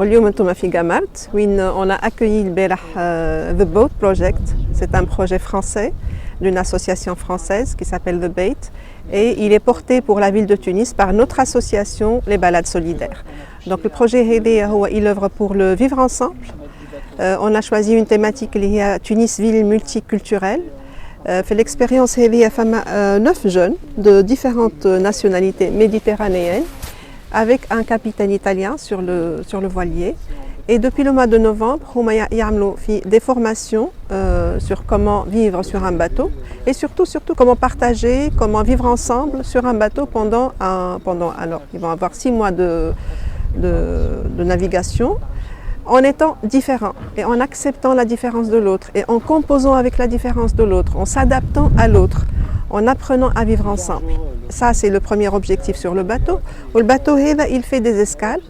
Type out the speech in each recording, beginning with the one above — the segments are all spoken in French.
اليوم انتم في Gamart, on a accueilli The Boat Project. C'est un projet français d'une association française qui s'appelle The Bait et il est porté pour la ville de Tunis par notre association Les Balades Solidaires. Donc le projet il œuvre pour le vivre ensemble. On a choisi une thématique liée à Tunis, ville multiculturelle. Fait l'expérience il y a 9 jeunes de différentes nationalités méditerranéennes, avec un capitaine italien sur le voilier. Et depuis le mois de novembre, on a des formations sur comment vivre sur un bateau et surtout comment partager, comment vivre ensemble sur un bateau pendant alors ils vont avoir 6 mois de navigation en étant différents et en acceptant la différence de l'autre et en composant avec la différence de l'autre, en s'adaptant à l'autre, en apprenant à vivre ensemble. Ça, c'est le premier objectif sur le bateau. Le bateau, il fait des escales.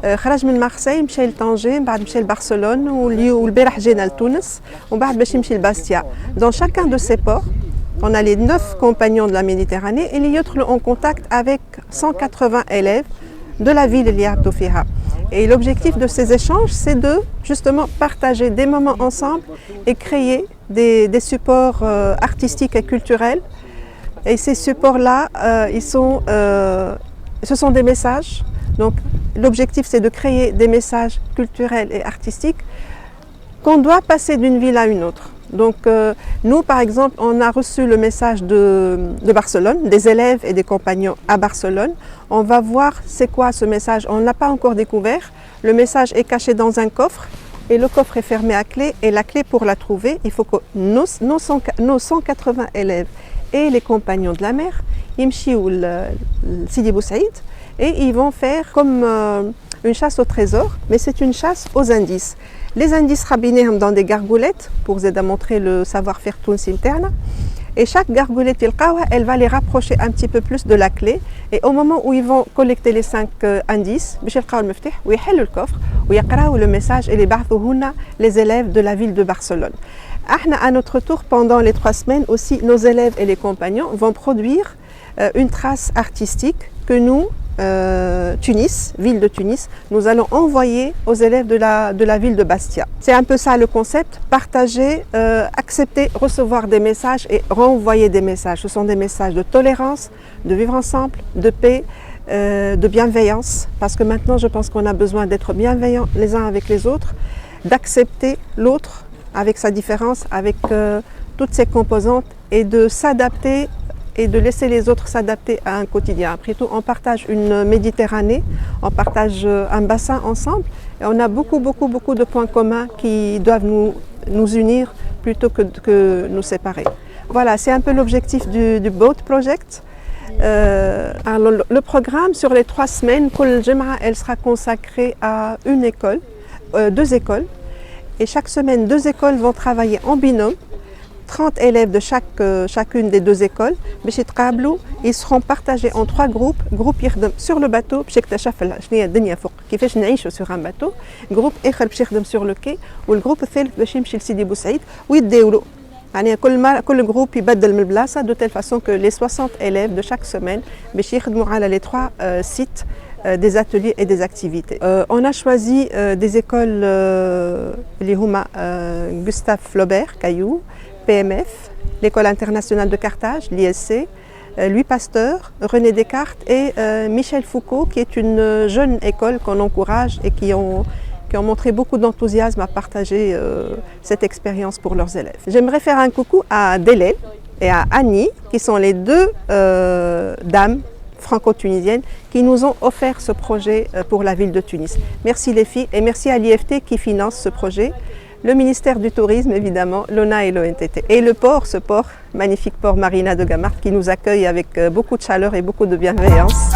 خرج من مارسيل مشى لطنجة بعد مشى لبرشلونة والبارح جينا لتونس ومن بعد باش يمشي لباستيا. Dans chacun de ces ports, on a les 9 compagnons de la Méditerranée et ils sont en contact avec 180 élèves de la ville اللي يهبطوا فيها. Et l'objectif de ces échanges, c'est de justement partager des moments ensemble et créer des supports artistiques et culturels. Et ces supports-là, ce sont des messages. Donc l'objectif, c'est de créer des messages culturels et artistiques qu'on doit passer d'une ville à une autre. Donc nous, par exemple, on a reçu le message de Barcelone, des élèves et des compagnons à Barcelone. On va voir c'est quoi ce message. On ne l'a pas encore découvert. Le message est caché dans un coffre et le coffre est fermé à clé. Et la clé, pour la trouver, il faut que nos 180 élèves et les compagnons de la mer, Yimchiou Sidi Bou Saïd, et ils vont faire comme une chasse au trésor, mais c'est une chasse aux indices. Les indices rabinés dans des gargoulettes pour vous aider à montrer le savoir-faire Tunis interne. Et chaque gargoulette, elle va les rapprocher un petit peu plus de la clé. Et au moment où ils vont collecter les 5 indices, ils vont le coffre, le message et les élèves de la ville de Barcelone. À notre tour, pendant les 3 semaines aussi, nos élèves et les compagnons vont produire une trace artistique que nous, Tunis, ville de Tunis, nous allons envoyer aux élèves de la ville de Bastia. C'est un peu ça le concept, partager, accepter, recevoir des messages et renvoyer des messages. Ce sont des messages de tolérance, de vivre ensemble, de paix, de bienveillance, parce que maintenant je pense qu'on a besoin d'être bienveillants les uns avec les autres, d'accepter l'autre avec sa différence, avec toutes ses composantes et de s'adapter et de laisser les autres s'adapter à un quotidien. Après tout, on partage une Méditerranée, on partage un bassin ensemble et on a beaucoup de points communs qui doivent nous unir plutôt que nous séparer. Voilà, c'est un peu l'objectif du Boat Project. Alors, le programme sur les 3 semaines, elle sera consacrée à une école, 2 écoles. Et chaque semaine, 2 écoles vont travailler en binôme. 30 élèves de chacune des 2 écoles. Ils seront partagés en 3 groupes. Groupe sur le bateau, sur un bateau. Groupe sur le quai. Ou le groupe Sidi Bou Saïd. كل groupe يبدل من البلاصة de telle façon que les 60 élèves de chaque semaine يخدموا على les 3 sites des ateliers et des activités. On a choisi des écoles Gustave Flaubert, Caillou, PMF, l'école internationale de Carthage, l'ISC, Louis Pasteur, René Descartes et Michel Foucault, qui est une jeune école qu'on encourage et qui ont montré beaucoup d'enthousiasme à partager cette expérience pour leurs élèves. J'aimerais faire un coucou à Delel et à Annie, qui sont les 2 dames franco-tunisiennes qui nous ont offert ce projet pour la ville de Tunis. Merci les filles et merci à l'IFT qui finance ce projet, le ministère du Tourisme évidemment, l'ONA et l'ONTT. Et le port, ce port, magnifique port Marina de Gamart qui nous accueille avec beaucoup de chaleur et beaucoup de bienveillance.